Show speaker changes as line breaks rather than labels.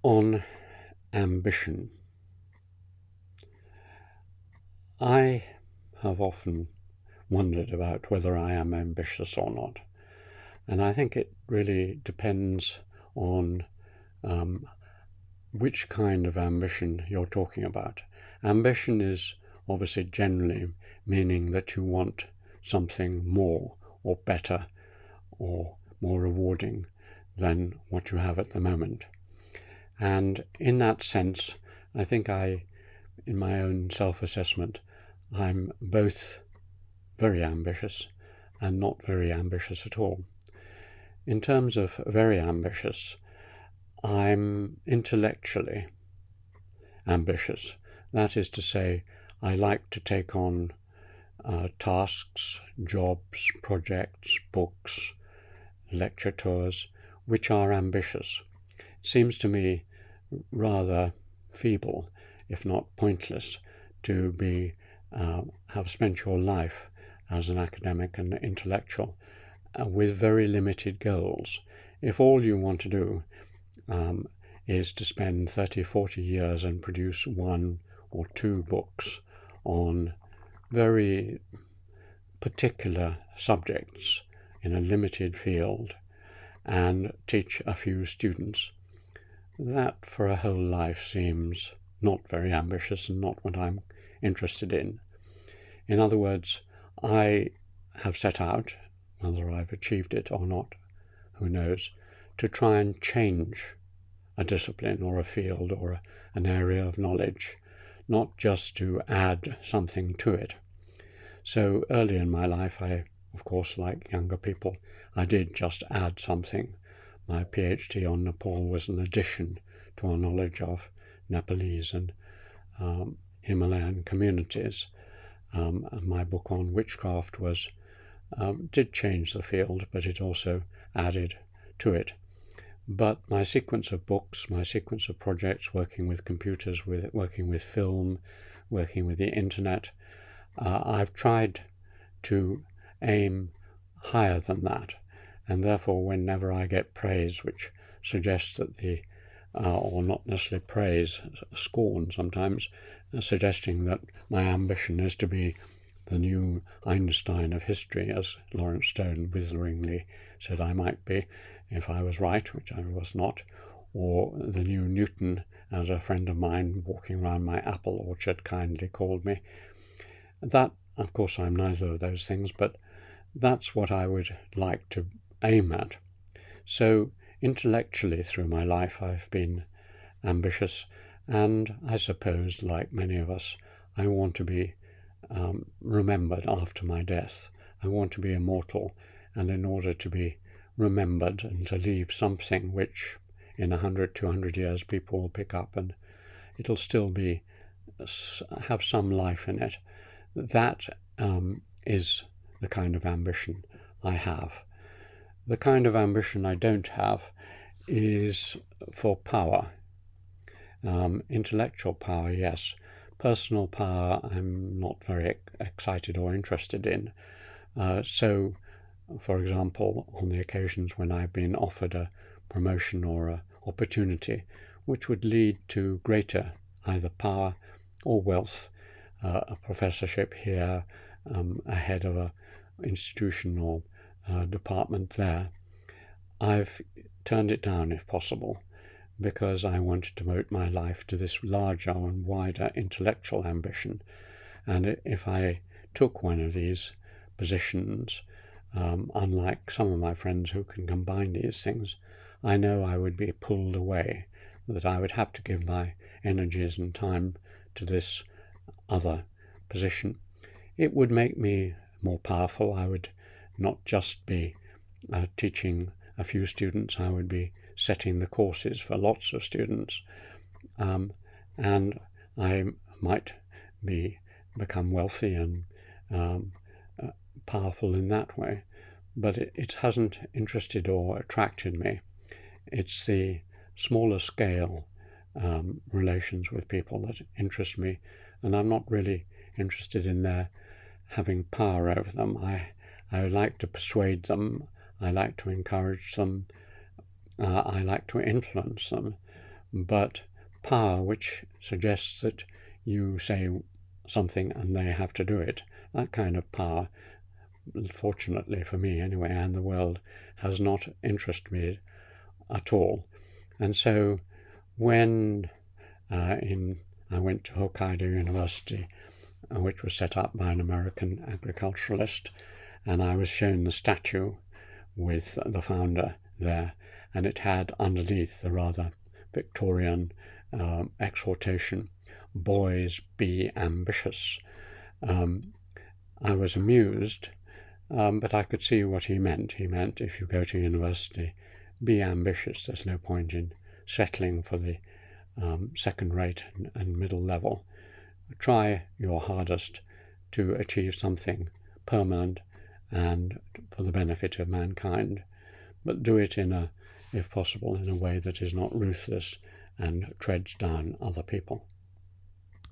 On ambition, I have often wondered about whether I am ambitious or not. And I think it really depends on which kind of ambition you're talking about. Ambition is obviously generally meaning that you want something more or better or more rewarding than what you have at the moment. And in that sense, I think in my own self-assessment, I'm both very ambitious and not very ambitious at all. In terms of very ambitious, I'm intellectually ambitious. That is to say, I like to take on tasks, jobs, projects, books, lecture tours, which are ambitious. It seems to me rather feeble, if not pointless, to have spent your life as an academic and intellectual with very limited goals. If all you want to do is to spend 30, 40 years and produce one or two books on very particular subjects in a limited field and teach a few students, that for a whole life seems not very ambitious and not what I'm interested in. In other words, I have set out, whether I've achieved it or not, who knows, to try and change a discipline or a field or an area of knowledge, not just to add something to it. So early in my life, of course, like younger people, I did just add something. My PhD on Nepal was an addition to our knowledge of Nepalese and Himalayan communities. And my book on witchcraft did change the field, but it also added to it. But my sequence of books, my sequence of projects, working with computers, working with film, working with the internet, I've tried to aim higher than that. And therefore, whenever I get praise, which suggests that or not necessarily praise, scorn sometimes, suggesting that my ambition is to be the new Einstein of history, as Lawrence Stone witheringly said I might be if I was right, which I was not, or the new Newton, as a friend of mine walking around my apple orchard kindly called me. That, of course, I'm neither of those things, but that's what I would like to aim at. So intellectually through my life I've been ambitious, and I suppose, like many of us, I want to be remembered after my death. I want to be immortal, and in order to be remembered and to leave something which in 100, 200 years people will pick up and it'll still have some life in it. That is the kind of ambition I have. The kind of ambition I don't have is for power. Intellectual power, yes. Personal power, I'm not very excited or interested in. So, for example, on the occasions when I've been offered a promotion or an opportunity which would lead to greater either power or wealth, a professorship here, a head of an institution or department there, I've turned it down if possible, because I want to devote my life to this larger and wider intellectual ambition. And if I took one of these positions, unlike some of my friends who can combine these things, I know I would be pulled away, that I would have to give my energies and time to this other position. It would make me more powerful. I would not just be teaching a few students, I would be setting the courses for lots of students, and I might become wealthy and powerful in that way, but it hasn't interested or attracted me. It's the smaller scale relations with people that interest me, and I'm not really interested in their having power over them. I like to persuade them, I like to encourage them, I like to influence them, but power which suggests that you say something and they have to do it. That kind of power, fortunately for me anyway, and the world, has not interested me at all. And so when I went to Hokkaido University, which was set up by an American agriculturalist, and I was shown the statue with the founder there, and it had underneath the rather Victorian exhortation, "Boys, be ambitious." I was amused, but I could see what he meant. He meant if you go to university, be ambitious. There's no point in settling for the second rate and middle level. Try your hardest to achieve something permanent and for the benefit of mankind, but do it if possible, in a way that is not ruthless and treads down other people.